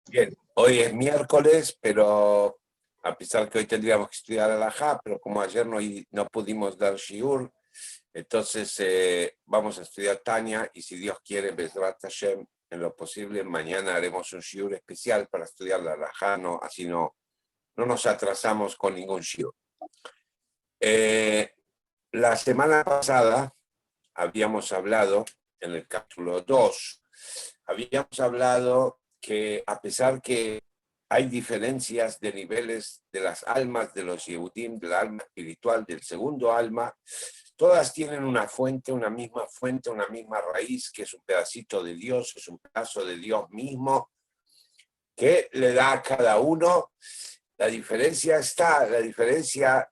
Bien, hoy es miércoles, pero a pesar que hoy tendríamos que estudiar alajá, pero como ayer no pudimos dar shiur, entonces vamos a estudiar Tania y si Dios quiere, Bezrat Hashem, en lo posible, mañana haremos un shiur especial para estudiar la alajá, así no nos atrasamos con ningún shiur. La semana pasada habíamos hablado, en el capítulo 2, habíamos hablado que a pesar que hay diferencias de niveles de las almas de los Yehudim, del alma espiritual, del segundo alma, todas tienen una fuente, una misma raíz, que es un pedacito de Dios, es un pedazo de Dios mismo, que le da a cada uno. La diferencia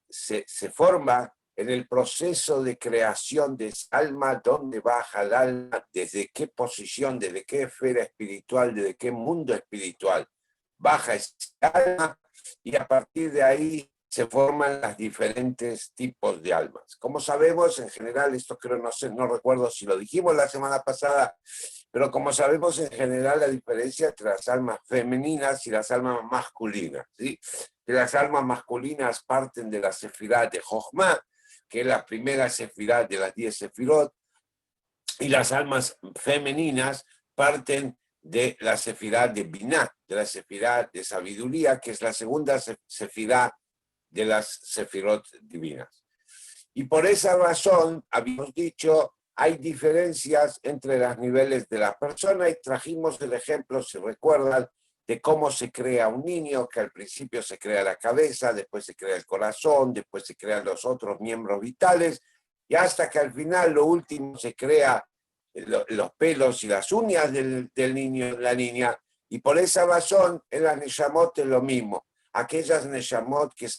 se forma en el proceso de creación de esa alma, dónde baja el alma, desde qué posición, desde qué esfera espiritual, desde qué mundo espiritual baja esa alma, y a partir de ahí se forman los diferentes tipos de almas. Como sabemos, en general, esto creo, no recuerdo si lo dijimos la semana pasada, pero como sabemos en general la diferencia entre las almas femeninas y las almas masculinas, ¿sí? Que las almas masculinas parten de la sefirá de Jochma, que es la primera sefirá de las 10 sefirot, y las almas femeninas parten de la sefirá de Binah, de la sefirá de sabiduría, que es la segunda sefirá de las sefirot divinas. Y por esa razón, habíamos dicho, hay diferencias entre los niveles de la persona, y trajimos el ejemplo, si recuerdan, de cómo se crea un niño, que al principio se crea la cabeza, después se crea el corazón, después se crean los otros miembros vitales, y hasta que al final, lo último, se crea los pelos y las uñas del niño, de la niña, y por esa razón en las Neshamot es lo mismo. Aquellas Neshamot que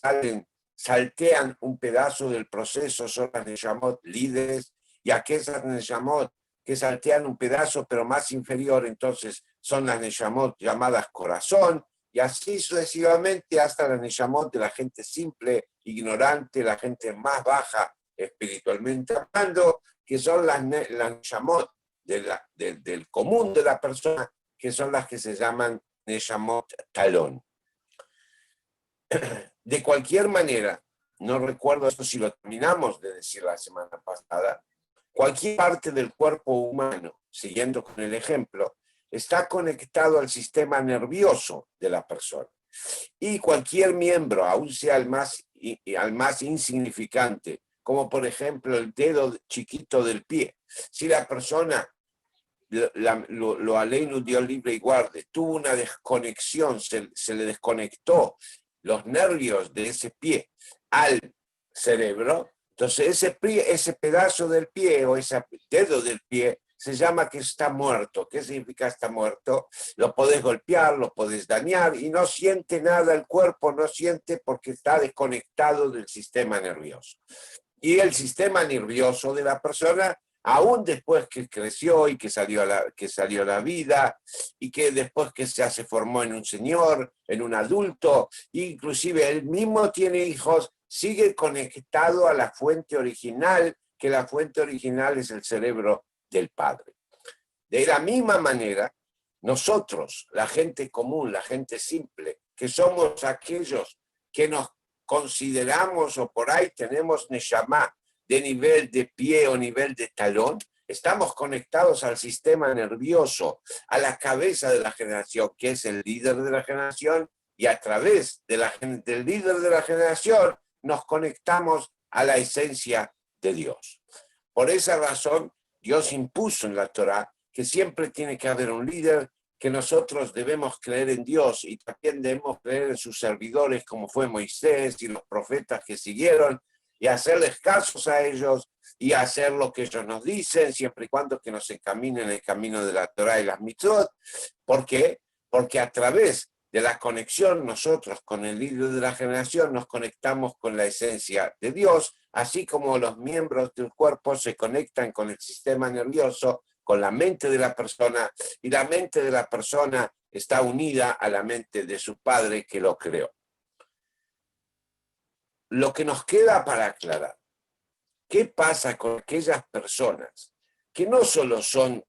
saltean un pedazo del proceso son las Neshamot líderes, y aquellas Neshamot que saltean un pedazo pero más inferior, entonces son las Neshamot llamadas corazón, y así sucesivamente hasta las Neshamot de la gente simple, ignorante, la gente más baja espiritualmente hablando, que son las Neshamot del común de la persona, que son las que se llaman Neshamot talón. De cualquier manera, no recuerdo esto si lo terminamos de decir la semana pasada, cualquier parte del cuerpo humano, siguiendo con el ejemplo, está conectado al sistema nervioso de la persona. Y cualquier miembro, aun sea al más insignificante, como por ejemplo el dedo chiquito del pie, si la persona lo aleinu Dios libre y guarde, tuvo una desconexión, se le desconectó los nervios de ese pie al cerebro, entonces ese pedazo del pie o ese dedo del pie se llama que está muerto. ¿Qué significa está muerto? Lo podés golpear, lo podés dañar y no siente nada el cuerpo, no siente porque está desconectado del sistema nervioso. Y el sistema nervioso de la persona, aún después que creció y que salió a la vida, y que después que se formó en un señor, en un adulto, inclusive él mismo tiene hijos, sigue conectado a la fuente original, que la fuente original es el cerebro del padre. De la misma manera, nosotros, la gente común, la gente simple, que somos aquellos que nos consideramos o por ahí tenemos Neshama de nivel de pie o nivel de talón, estamos conectados al sistema nervioso, a la cabeza de la generación, que es el líder de la generación, y a través del líder de la generación nos conectamos a la esencia de Dios. Por esa razón, Dios impuso en la Torá que siempre tiene que haber un líder, que nosotros debemos creer en Dios y también debemos creer en sus servidores, como fue Moisés y los profetas que siguieron, y hacerles casos a ellos y hacer lo que ellos nos dicen, siempre y cuando que nos encaminen en el camino de la Torá y las mitzvot. ¿Por qué? Porque a través de la conexión nosotros con el líder de la generación nos conectamos con la esencia de Dios, así como los miembros del cuerpo se conectan con el sistema nervioso, con la mente de la persona, y la mente de la persona está unida a la mente de su padre que lo creó. Lo que nos queda para aclarar, ¿qué pasa con aquellas personas que no solo son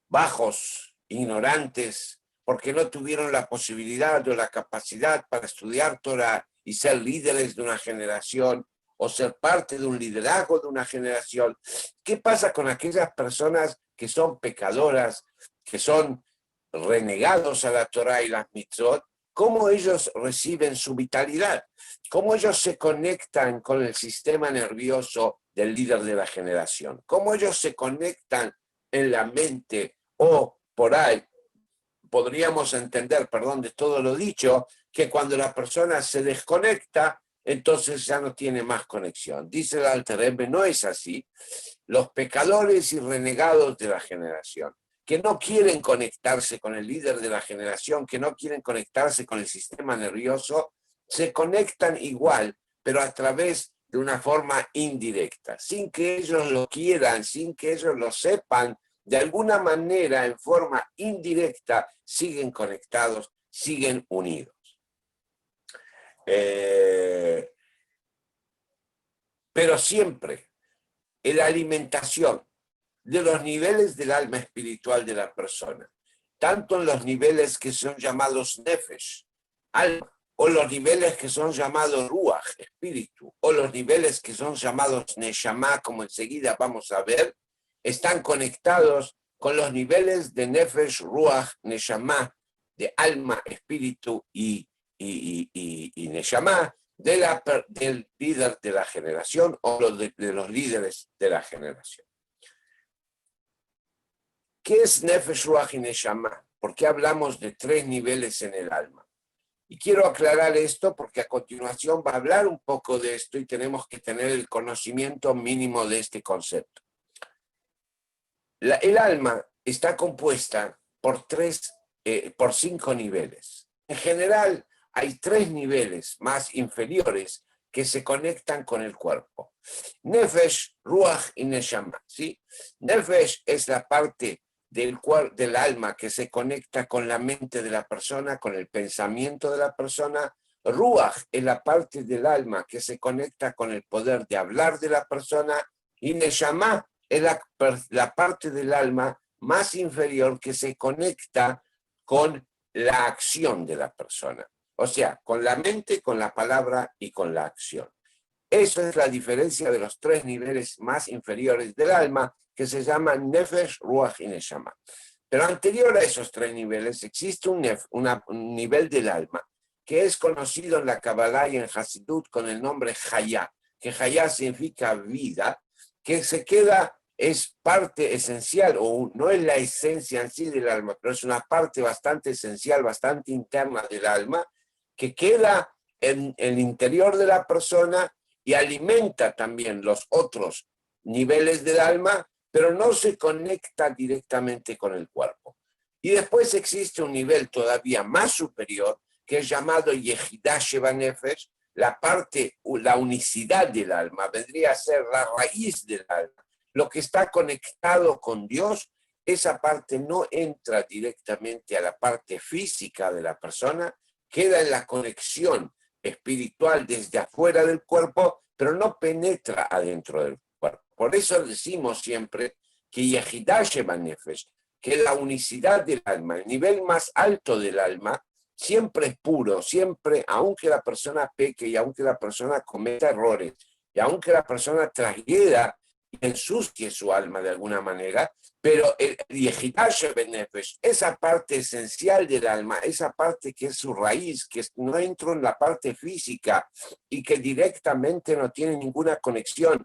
bajos, ignorantes porque no tuvieron la posibilidad o la capacidad para estudiar Torah y ser líderes de una generación o ser parte de un liderazgo de una generación. ¿Qué pasa con aquellas personas que son pecadoras, que son renegados a la Torah y las mitzvot? ¿Cómo ellos reciben su vitalidad? ¿Cómo ellos se conectan con el sistema nervioso del líder de la generación? ¿Cómo ellos se conectan en la mente o por ahí? Podríamos entender, perdón, de todo lo dicho, que cuando la persona se desconecta, entonces ya no tiene más conexión. Dice el Alter Rebbe, no es así. Los pecadores y renegados de la generación, que no quieren conectarse con el líder de la generación, que no quieren conectarse con el sistema nervioso, se conectan igual, pero a través de una forma indirecta, sin que ellos lo quieran, sin que ellos lo sepan. De alguna manera, en forma indirecta, siguen conectados, siguen unidos. Pero siempre en la alimentación de los niveles del alma espiritual de la persona, tanto en los niveles que son llamados nefesh, alma, o los niveles que son llamados ruach, espíritu, o los niveles que son llamados neshama, como enseguida vamos a ver, están conectados con los niveles de nefesh, ruach, neshama, de alma, espíritu y neshama, del líder de la generación o de los líderes de la generación. ¿Qué es nefesh, ruach y neshama? ¿Por qué hablamos de 3 niveles en el alma? Y quiero aclarar esto porque a continuación va a hablar un poco de esto y tenemos que tener el conocimiento mínimo de este concepto. El alma está compuesta por 5 niveles. En general, hay 3 niveles más inferiores que se conectan con el cuerpo. Nefesh, Ruach y Neshama. ¿Sí? Nefesh es la parte del alma que se conecta con la mente de la persona, con el pensamiento de la persona. Ruach es la parte del alma que se conecta con el poder de hablar de la persona. Y Neshama es la parte del alma más inferior que se conecta con la acción de la persona. O sea, con la mente, con la palabra y con la acción. Esa es la diferencia de los 3 niveles más inferiores del alma, que se llaman Nefesh, Ruach y Neshama. Pero anterior a esos 3 niveles existe un nivel del alma que es conocido en la Kabbalah y en Hasidut con el nombre Hayá, que Hayá significa vida, que se queda, es parte esencial, o no es la esencia en sí del alma, pero es una parte bastante esencial, bastante interna del alma, que queda en el interior de la persona y alimenta también los otros niveles del alma, pero no se conecta directamente con el cuerpo. Y después existe un nivel todavía más superior, que es llamado Yehidah Sheva Nefesh, la unicidad del alma, vendría a ser la raíz del alma. Lo que está conectado con Dios, esa parte no entra directamente a la parte física de la persona, queda en la conexión espiritual desde afuera del cuerpo, pero no penetra adentro del cuerpo. Por eso decimos siempre que Yehidah Sheva Nefesh, que la unicidad del alma, el nivel más alto del alma, siempre es puro, siempre, aunque la persona peque y aunque la persona cometa errores, y aunque la persona transgreda y ensucie su alma de alguna manera, pero el Yehidah Sheva Nefesh, esa parte esencial del alma, esa parte que es su raíz, que no entra en la parte física y que directamente no tiene ninguna conexión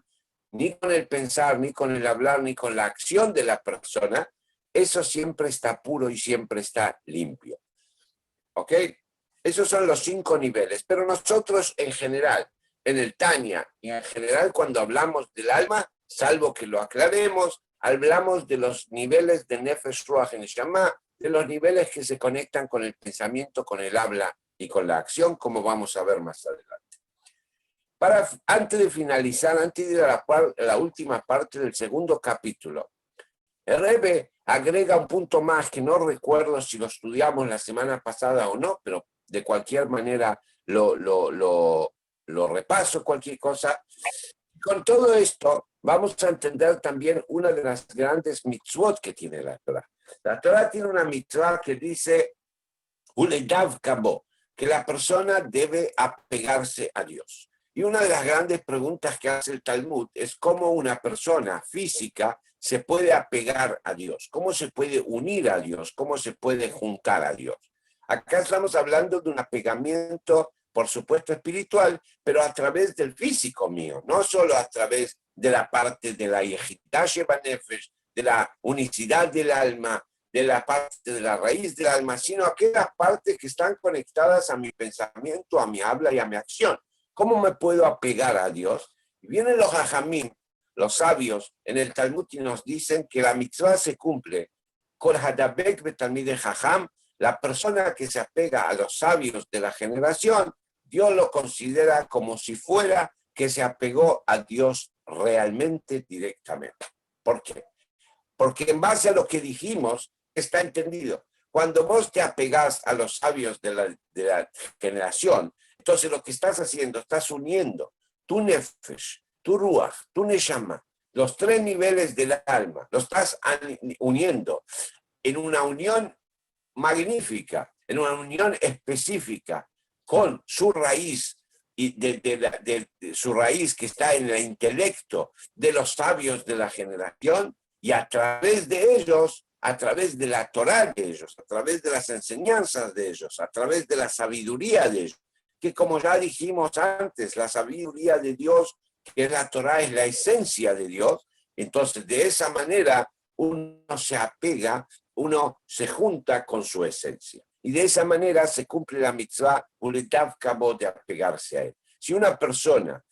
ni con el pensar, ni con el hablar, ni con la acción de la persona, eso siempre está puro y siempre está limpio. ¿Ok? Esos son los 5 niveles, pero nosotros en general, en el Tanya y en general cuando hablamos del alma, salvo que lo aclaremos, hablamos de los niveles de Nefesh, Ruach y Neshama, de los niveles que se conectan con el pensamiento, con el habla y con la acción, como vamos a ver más adelante. Antes de finalizar, antes de ir a la última parte del segundo capítulo, el Rebbe agrega un punto más que no recuerdo si lo estudiamos la semana pasada o no, pero de cualquier manera lo repaso, cualquier cosa. Con todo esto, vamos a entender también una de las grandes mitzvot que tiene la Torah. La Torah tiene una mitzvah que dice Uledav Kabo, que la persona debe apegarse a Dios. Y una de las grandes preguntas que hace el Talmud es cómo una persona física se puede apegar a Dios, cómo se puede unir a Dios, cómo se puede juntar a Dios. Acá estamos hablando de un apegamiento, por supuesto, espiritual, pero a través del físico mío, no solo a través de la parte de la Yehidá Sheba Nefesh, de la unicidad del alma, de la parte de la raíz del alma, sino aquellas partes que están conectadas a mi pensamiento, a mi habla y a mi acción. ¿Cómo me puedo apegar a Dios? Y vienen los hajamim, los sabios, en el Talmud y nos dicen que la mitzvah se cumple. Kol hadabek betalmidei jajam, la persona que se apega a los sabios de la generación, Dios lo considera como si fuera que se apegó a Dios realmente directamente. ¿Por qué? Porque en base a lo que dijimos, está entendido. Cuando vos te apegás a los sabios de la generación, entonces lo que estás haciendo, estás uniendo tu nefesh, tu ruach, tu neshama, los tres niveles del alma, lo estás uniendo en una unión magnífica, en una unión específica con su raíz y de su raíz que está en el intelecto de los sabios de la generación, y a través de ellos, a través de la Torá de ellos, a través de las enseñanzas de ellos, a través de la sabiduría de ellos, que como ya dijimos antes, la sabiduría de Dios, que es la Torá, es la esencia de Dios. Entonces, de esa manera, uno se apega, uno se junta con su esencia. Y de esa manera se cumple la mitzvah, uletav kabo, de apegarse a él. Si una persona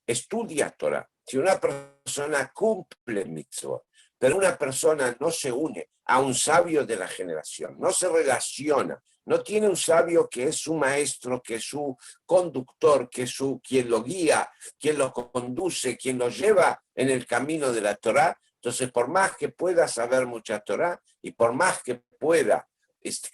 estudia Torah, si una persona cumple mitzvah, pero una persona no se une a un sabio de la generación, no se relaciona, no tiene un sabio que es su maestro, que es su conductor, que es quien lo guía, quien lo conduce, quien lo lleva en el camino de la Torá. Entonces, por más que pueda saber mucha Torá y por más que pueda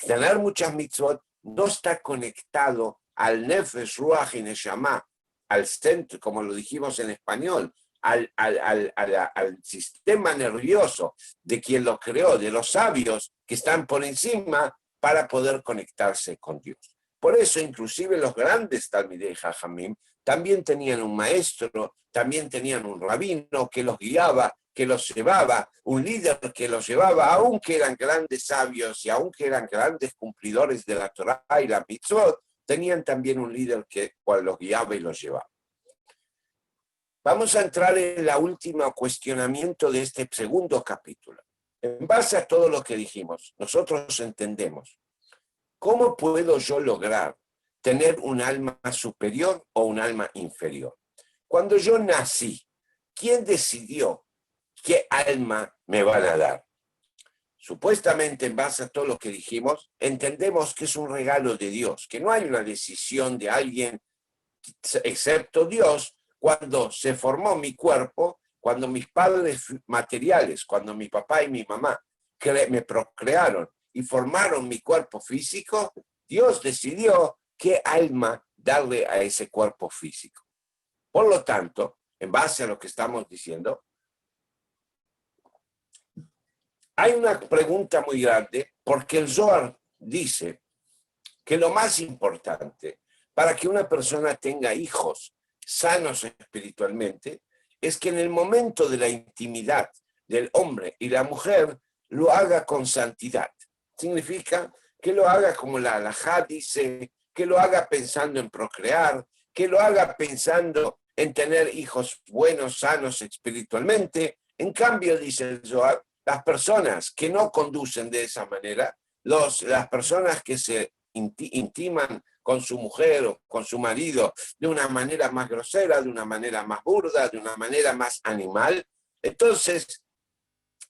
tener muchas mitzvot, no está conectado al Nefesh, Ruach y Neshama, al centro, como lo dijimos en español, al sistema nervioso de quien lo creó, de los sabios que están por encima para poder conectarse con Dios. Por eso, inclusive los grandes Talmidei Jajamim también tenían un maestro, también tenían un rabino que los guiaba, que los llevaba, un líder que los llevaba, aunque eran grandes sabios y aunque eran grandes cumplidores de la Torá y la mitzvot, tenían también un líder que cual los guiaba y los llevaba. Vamos a entrar en el último cuestionamiento de este segundo capítulo. En base a todo lo que dijimos, nosotros entendemos, ¿cómo puedo yo lograr tener un alma superior o un alma inferior? Cuando yo nací, ¿quién decidió qué alma me van a dar? Supuestamente, en base a todo lo que dijimos, entendemos que es un regalo de Dios, que no hay una decisión de alguien excepto Dios. Cuando se formó mi cuerpo, cuando mis padres materiales, cuando mi papá y mi mamá me procrearon y formaron mi cuerpo físico, Dios decidió qué alma darle a ese cuerpo físico. Por lo tanto, en base a lo que estamos diciendo, hay una pregunta muy grande, porque el Zohar dice que lo más importante para que una persona tenga hijos sanos espiritualmente es que en el momento de la intimidad del hombre y la mujer lo haga con santidad. Significa que lo haga como la halajá dice, que lo haga pensando en procrear, que lo haga pensando en tener hijos buenos, sanos espiritualmente. En cambio, dice el Zohar, las personas que no conducen de esa manera, las personas que se intiman con su mujer o con su marido de una manera más grosera, de una manera más burda, de una manera más animal, entonces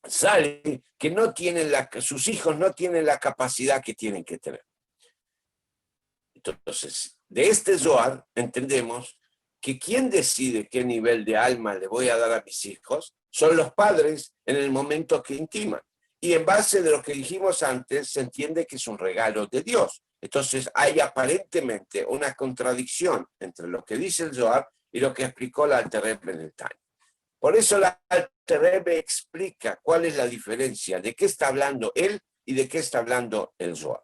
sale que no tienen sus hijos no tienen la capacidad que tienen que tener. Entonces, de este Zohar entendemos que quien decide qué nivel de alma le voy a dar a mis hijos son los padres en el momento que intiman. Y en base de lo que dijimos antes, se entiende que es un regalo de Dios. Entonces hay aparentemente una contradicción entre lo que dice el Zohar y lo que explicó la Alter Rebbe en el Tanya. Por eso la Alter Rebbe explica cuál es la diferencia, de qué está hablando él y de qué está hablando el Zohar.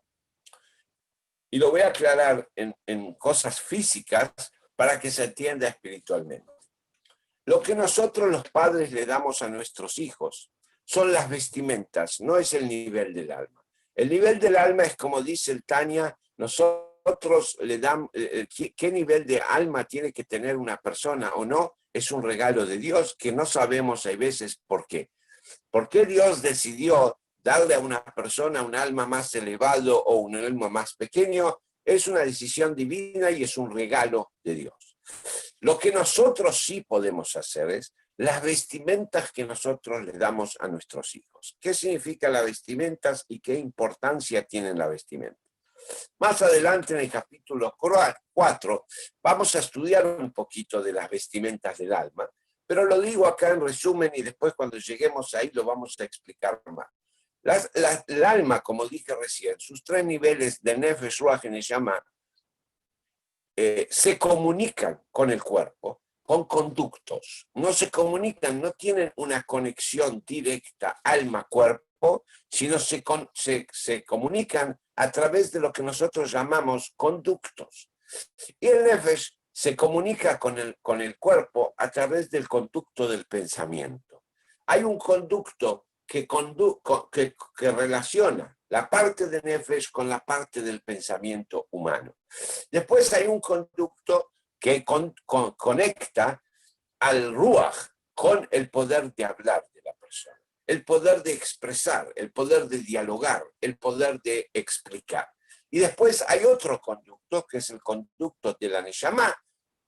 Y lo voy a aclarar en cosas físicas para que se entienda espiritualmente. Lo que nosotros los padres le damos a nuestros hijos son las vestimentas, no es el nivel del alma. El nivel del alma es como dice el Tania, nosotros le damos, qué nivel de alma tiene que tener una persona o no, es un regalo de Dios que no sabemos a veces por qué. ¿Por qué Dios decidió darle a una persona un alma más elevado o un alma más pequeño? Es una decisión divina y es un regalo de Dios. Lo que nosotros sí podemos hacer es las vestimentas que nosotros le damos a nuestros hijos. ¿Qué significa las vestimentas y qué importancia tienen las vestimentas? Más adelante en el capítulo 4 vamos a estudiar un poquito de las vestimentas del alma, pero lo digo acá en resumen y después cuando lleguemos ahí lo vamos a explicar más. El alma, como dije recién, sus 3 niveles de Nefesh, Ruach y Neshama, se comunican con el cuerpo, con conductos. No se comunican, no tienen una conexión directa alma-cuerpo, sino se comunican a través de lo que nosotros llamamos conductos. Y el Nefesh se comunica con el cuerpo a través del conducto del pensamiento. Hay un conducto que relaciona la parte de Nefesh con la parte del pensamiento humano. Después hay un conducto que conecta al Ruach con el poder de hablar de la persona, el poder de expresar, el poder de dialogar, el poder de explicar. Y después hay otro conducto, que es el conducto de la Neshama,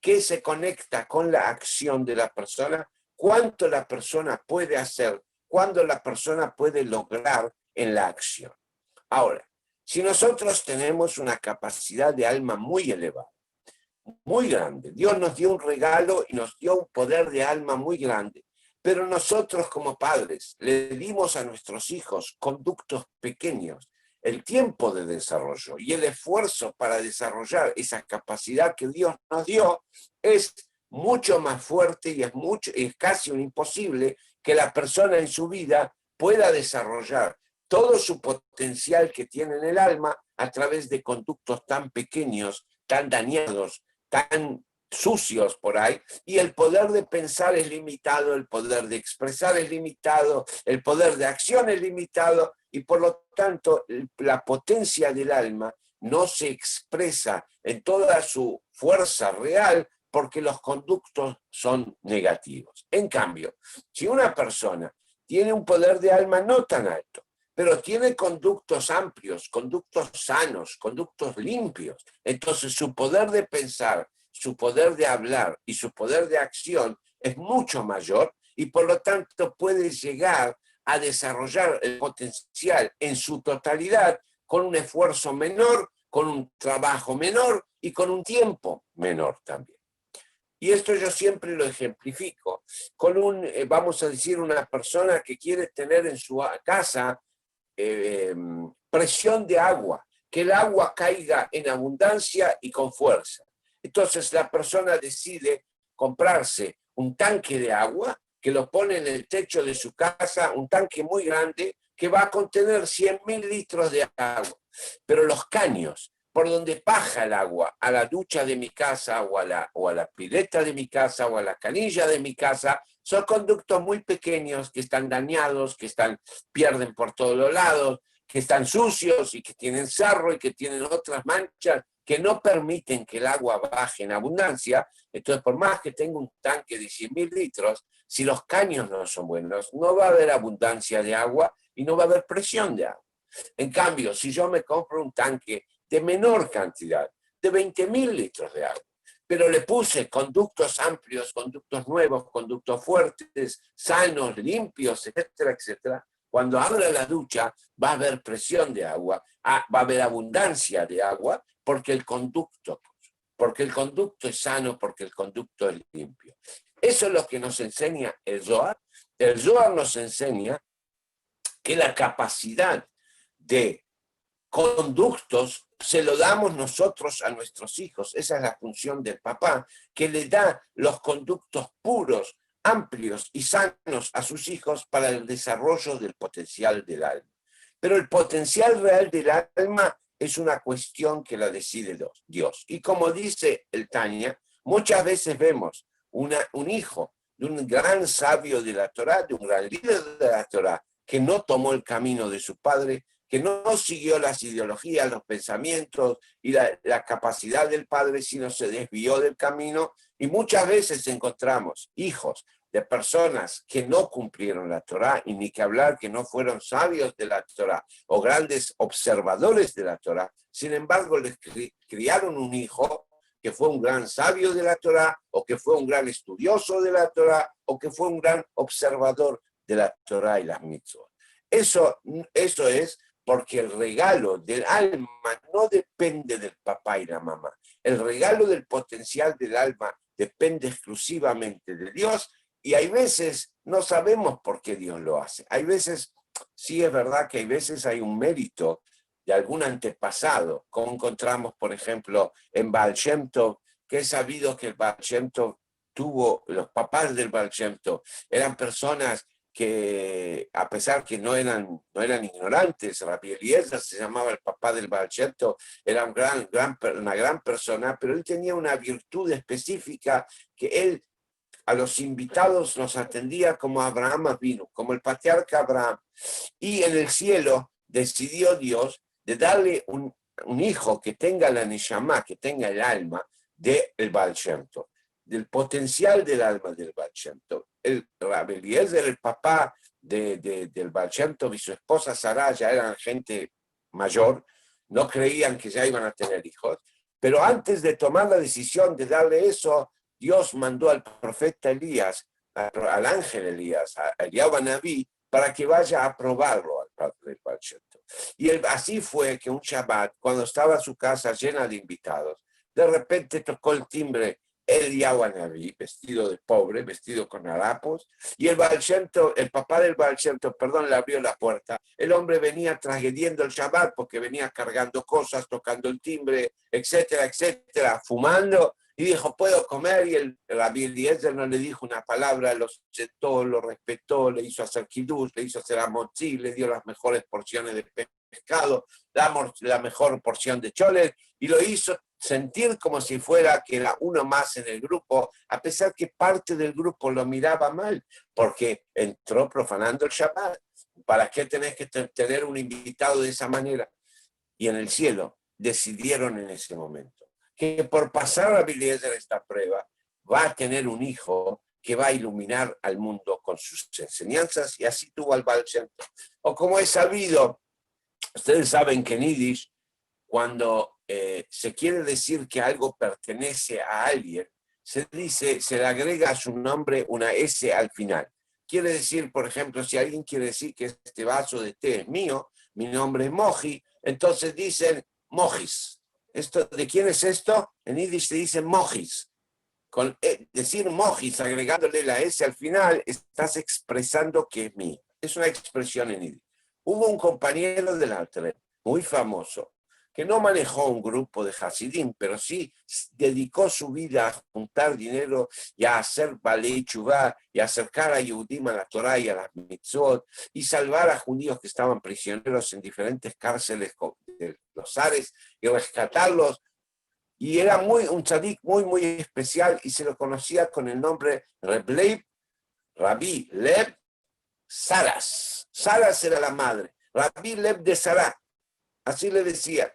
que se conecta con la acción de la persona, cuánto la persona puede hacer, cuándo la persona puede lograr en la acción. Ahora, si nosotros tenemos una capacidad de alma muy elevada, muy grande, Dios nos dio un regalo y nos dio un poder de alma muy grande, pero nosotros como padres le dimos a nuestros hijos conductos pequeños, el tiempo de desarrollo y el esfuerzo para desarrollar esa capacidad que Dios nos dio es mucho más fuerte y es casi un imposible que la persona en su vida pueda desarrollar todo su potencial que tiene en el alma a través de conductos tan pequeños, tan dañados, tan sucios por ahí, y el poder de pensar es limitado, el poder de expresar es limitado, el poder de acción es limitado, y por lo tanto la potencia del alma no se expresa en toda su fuerza real porque los conductos son negativos. En cambio, si una persona tiene un poder de alma no tan alto, pero tiene conductos amplios, conductos sanos, conductos limpios, entonces su poder de pensar, su poder de hablar y su poder de acción es mucho mayor y por lo tanto puede llegar a desarrollar el potencial en su totalidad con un esfuerzo menor, con un trabajo menor y con un tiempo menor también. Y esto yo siempre lo ejemplifico con vamos a decir, una persona que quiere tener en su casa presión de agua, que el agua caiga en abundancia y con fuerza. Entonces la persona decide comprarse un tanque de agua que lo pone en el techo de su casa, un tanque muy grande que va a contener 100.000 litros de agua. Pero los caños por donde baja el agua a la ducha de mi casa o a la pileta de mi casa o a la canilla de mi casa, son conductos muy pequeños que están dañados, que pierden por todos los lados, que están sucios y que tienen sarro y que tienen otras manchas que no permiten que el agua baje en abundancia. Entonces, por más que tenga un tanque de 100.000 litros, si los caños no son buenos, no va a haber abundancia de agua y no va a haber presión de agua. En cambio, si yo me compro un tanque de menor cantidad, de 20.000 litros de agua, pero le puse conductos amplios, conductos nuevos, conductos fuertes, sanos, limpios, etcétera, etcétera, cuando abra la ducha va a haber presión de agua, va a haber abundancia de agua, porque el conducto es sano, porque el conducto es limpio. Eso es lo que nos enseña el Zohar. El Zohar nos enseña que la capacidad de conductos se lo damos nosotros a nuestros hijos. Esa es la función del papá, que le da los conductos puros, amplios y sanos a sus hijos para el desarrollo del potencial del alma. Pero el potencial real del alma es una cuestión que la decide Dios. Y como dice el Tania, muchas veces vemos un hijo de un gran sabio de la Torá, de un gran líder de la Torá, que no tomó el camino de su padre, que no siguió las ideologías, los pensamientos y la capacidad del padre, sino se desvió del camino. Y muchas veces encontramos hijos de personas que no cumplieron la Torá, y ni que hablar que no fueron sabios de la Torá o grandes observadores de la Torá. Sin embargo, les criaron un hijo que fue un gran sabio de la Torá, o que fue un gran estudioso de la Torá, o que fue un gran observador de la Torá y las mitzvot. Eso es porque el regalo del alma no depende del papá y la mamá. El regalo del potencial del alma depende exclusivamente de Dios, y hay veces no sabemos por qué Dios lo hace. Hay veces, sí es verdad que hay veces hay un mérito de algún antepasado, como encontramos, por ejemplo, en Baal Shem Tov, que es sabido que el Baal Shem Tov los papás del Baal Shem Tov eran personas que, a pesar que no eran ignorantes, Rabbi Eliezer se llamaba el papá del Baal Shem Tov, era una gran persona, pero él tenía una virtud específica, que él a los invitados los atendía como Abraham vino, como el patriarca Abraham. Y en el cielo decidió Dios de darle un hijo que tenga la neshama, que tenga el alma del Baal Shem Tov, del potencial del alma del Baal Shem Tov. El Rabbi Eliezer, el papá del Baal Shem Tov, y su esposa Sarah ya eran gente mayor, no creían que ya iban a tener hijos, pero antes de tomar la decisión de darle eso, Dios mandó al profeta Elías, al ángel Elías, a Eliyahu Naví, para que vaya a probarlo al padre del Baal Shem Tov. Y así fue que un Shabbat, cuando estaba su casa llena de invitados, de repente tocó el timbre Eliyahu Naví, vestido de pobre, vestido con harapos, y el Baal Shem Tov, el papá del Baal Shem Tov, le abrió la puerta. El hombre venía tragediendo el Shabbat porque venía cargando cosas, tocando el timbre, etcétera, etcétera, fumando. Y dijo, ¿puedo comer? Y el Rabbi Eliezer no le dijo una palabra, lo sentó, lo respetó, le hizo hacer kiddush, le hizo hacer amotzi, le dio las mejores porciones de pescado, la mejor porción de choles, y lo hizo sentir como si fuera que era uno más en el grupo, a pesar que parte del grupo lo miraba mal, porque entró profanando el Shabbat. ¿Para qué tenés que tener un invitado de esa manera? Y en el cielo decidieron en ese momento que por pasar a Eliezer esta prueba, va a tener un hijo que va a iluminar al mundo con sus enseñanzas, y así tuvo al Baal Shem Tov. O como es sabido, ustedes saben que en Yiddish, cuando se quiere decir que algo pertenece a alguien, se le agrega a su nombre una S al final. Quiere decir, por ejemplo, si alguien quiere decir que este vaso de té es mío, mi nombre es Moji, entonces dicen Mojis. ¿De quién es esto? En Yiddish se dice Mojis. Con decir Mojis, agregándole la S al final, estás expresando que es mío. Es una expresión en Yiddish. Hubo un compañero del Alter, muy famoso, que no manejó un grupo de Hasidim, pero sí dedicó su vida a juntar dinero y a hacer Balei Chuvá y a acercar a Yehudim a la Torá y a las mitzvot, y salvar a judíos que estaban prisioneros en diferentes cárceles de los Ares y rescatarlos. Y era un tzadik muy especial, y se lo conocía con el nombre Rabbi Lev Saras. Saras era la madre, Rabbi Lev de Sará, así le decía.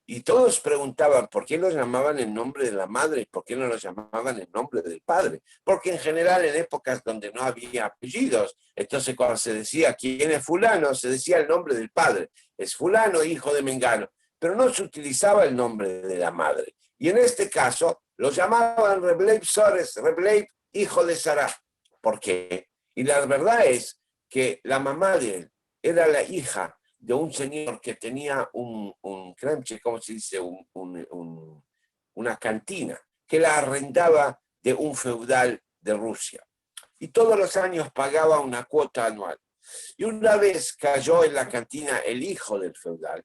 Y todos preguntaban por qué lo llamaban en nombre de la madre y por qué no lo llamaban en nombre del padre. Porque en general, en épocas donde no había apellidos, entonces cuando se decía quién es fulano, se decía el nombre del padre. Es fulano, hijo de Mengano. Pero no se utilizaba el nombre de la madre. Y en este caso, lo llamaban Rebleib Sores, Rebleib, hijo de Sará. ¿Por qué? Y la verdad es que la mamá de él era la hija de un señor que tenía un kremche, ¿cómo se dice? Una cantina, que la arrendaba de un feudal de Rusia. Y todos los años pagaba una cuota anual. Y una vez cayó en la cantina el hijo del feudal,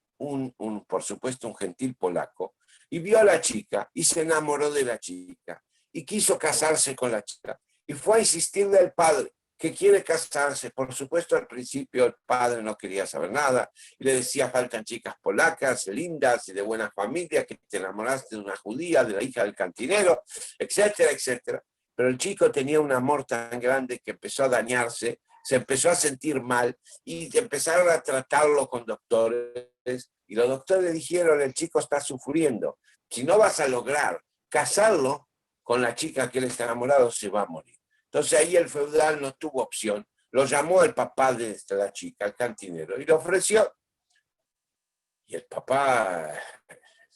por supuesto un gentil polaco, y vio a la chica y se enamoró de la chica y quiso casarse con la chica. Y fue a insistirle al padre. que quiere casarse. Por supuesto, al principio el padre no quería saber nada y le decía, faltan chicas polacas, lindas y de buena familia, que te enamoraste de una judía, de la hija del cantinero, etcétera, etcétera. Pero el chico tenía un amor tan grande que empezó a dañarse, se empezó a sentir mal y empezaron a tratarlo con doctores y los doctores le dijeron, el chico está sufriendo, si no vas a lograr casarlo con la chica que él está enamorado, se va a morir. Entonces ahí el feudal no tuvo opción, lo llamó el papá de la chica, el cantinero, y le ofreció. Y el papá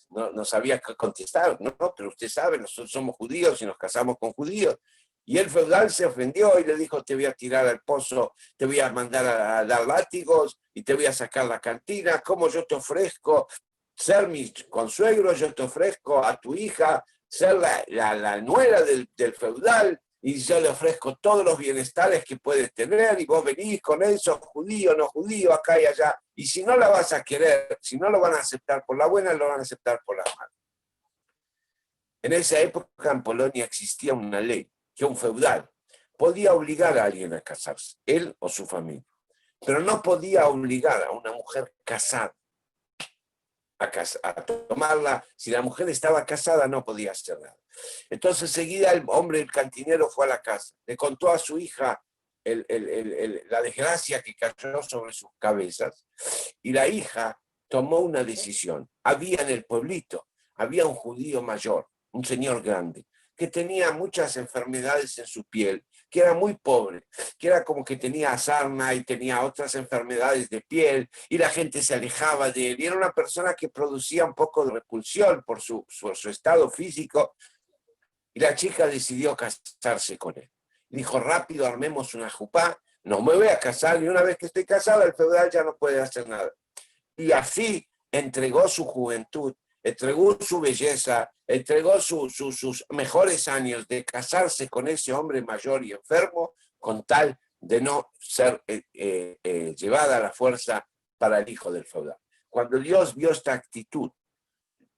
no sabía qué contestar, no, pero usted sabe, nosotros somos judíos y nos casamos con judíos. Y el feudal se ofendió y le dijo, te voy a tirar al pozo, te voy a mandar a dar látigos y te voy a sacar la cantina. ¿Cómo yo te ofrezco ser mi consuegro? Yo te ofrezco a tu hija ser la nuera del feudal y yo le ofrezco todos los bienestares que puedes tener y vos venís con eso, judío, no judío, acá y allá. Y si no la vas a querer, si no lo van a aceptar por la buena, lo van a aceptar por la mala. En esa época en Polonia existía una ley que un feudal podía obligar a alguien a casarse, él o su familia, pero no podía obligar a una mujer casada a tomarla. Si la mujer estaba casada no podía hacer nada. Entonces seguida el hombre, el cantinero, fue a la casa, le contó a su hija la desgracia que cayó sobre sus cabezas y la hija tomó una decisión. Había en el pueblito, había un judío mayor, un señor grande, que tenía muchas enfermedades en su piel, que era muy pobre, que era como que tenía sarna y tenía otras enfermedades de piel, y la gente se alejaba de él, y era una persona que producía un poco de repulsión por su estado físico, y la chica decidió casarse con él. Dijo, rápido, armemos una jupá, no me voy a casar, y una vez que estoy casada, el feudal ya no puede hacer nada. Y así entregó su juventud, entregó su belleza, entregó sus mejores años de casarse con ese hombre mayor y enfermo, con tal de no ser llevada a la fuerza para el hijo del feudal. Cuando Dios vio esta actitud,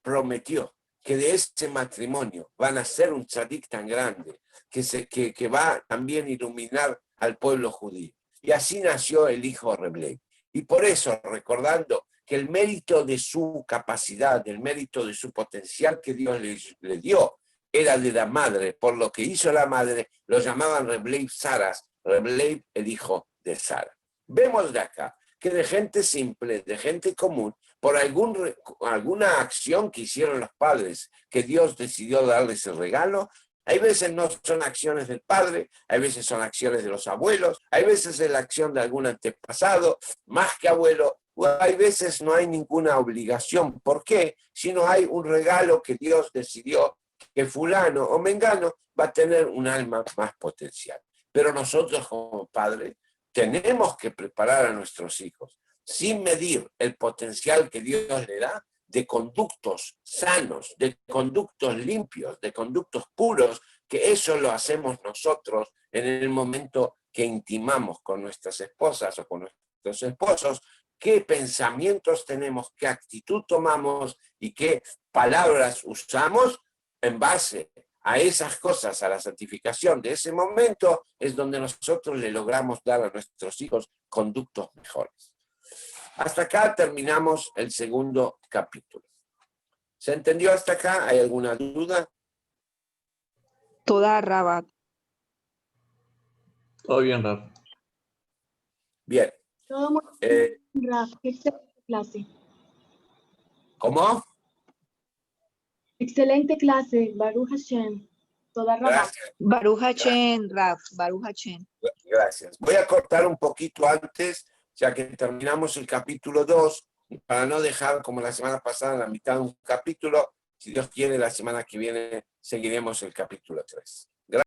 prometió que de ese matrimonio van a ser un tzadik tan grande que va también a iluminar al pueblo judío. Y así nació el hijo Reblei. Y por eso, recordando que el mérito de su capacidad, el mérito de su potencial que Dios le dio, era de la madre. Por lo que hizo la madre, lo llamaban Reblei Saras, Reblei el hijo de Sara. Vemos de acá que de gente simple, de gente común, por alguna acción que hicieron los padres, que Dios decidió darles el regalo, hay veces no son acciones del padre, hay veces son acciones de los abuelos, hay veces es la acción de algún antepasado, más que abuelo, o hay veces no hay ninguna obligación. ¿Por qué? Si no hay un regalo que Dios decidió que fulano o mengano va a tener un alma más potencial. Pero nosotros como padres tenemos que preparar a nuestros hijos sin medir el potencial que Dios le da de conductos sanos, de conductos limpios, de conductos puros, que eso lo hacemos nosotros en el momento que intimamos con nuestras esposas o con nuestros esposos, qué pensamientos tenemos, qué actitud tomamos y qué palabras usamos en base a esas cosas, a la santificación de ese momento, es donde nosotros le logramos dar a nuestros hijos conductos mejores. Hasta acá terminamos el segundo capítulo. ¿Se entendió hasta acá? ¿Hay alguna duda? Toda Rabat. Todo bien, Raf. Bien. Todo muy bien, Raf. Qué excelente clase. ¿Cómo? Excelente clase, Baruch Hashem. Toda Rabat. Gracias. Baruch Hashem, Raf. Baruch Hashem. Gracias. Voy a cortar un poquito antes, ya que terminamos el capítulo 2, para no dejar como la semana pasada la mitad de un capítulo. Si Dios quiere, la semana que viene seguiremos el capítulo 3.